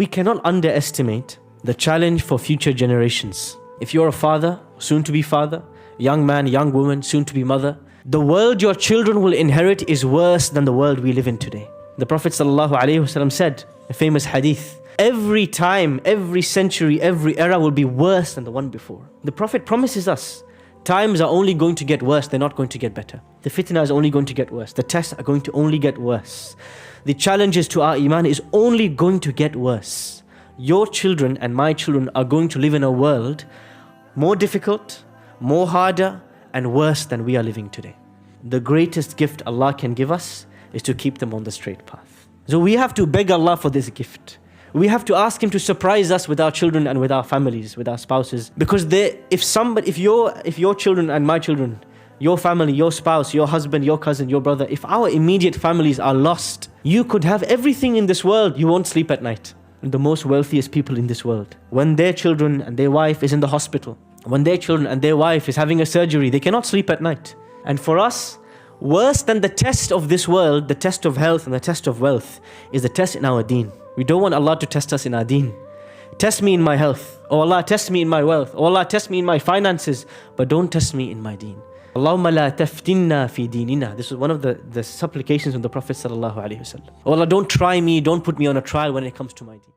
We cannot underestimate the challenge for future generations. If you're a father, soon to be father, young man, young woman, soon to be mother, the world your children will inherit is worse than the world we live in today. The Prophet ﷺ said, a famous hadith, every time, every century, every era will be worse than the one before. The Prophet promises us, times are only going to get worse, they're not going to get better. The fitna is only going to get worse. The tests are going to only get worse. The challenges to our iman is only going to get worse. Your children and my children are going to live in a world more difficult, more harder, and worse than we are living today. The greatest gift Allah can give us is to keep them on the straight path. So we have to beg Allah for this gift. We have to ask Him to surprise us with our children and with our families, with our spouses. Because if your children and my children, your family, your spouse, your husband, your cousin, your brother, if our immediate families are lost, you could have everything in this world, you won't sleep at night. The most wealthiest people in this world, when their children and their wife is in the hospital, when their children and their wife is having a surgery, they cannot sleep at night. And for us, worse than the test of this world, the test of health and the test of wealth, is the test in our deen. We don't want Allah to test us in our deen. Test me in my health. Oh Allah, test me in my wealth. Oh Allah, test me in my finances. But don't test me in my deen. Allahumma la taftinna fi dinina. This was one of the supplications of the Prophet sallallahu alaihi wasallam. Oh Allah, don't try me, don't put me on a trial when it comes to my deen.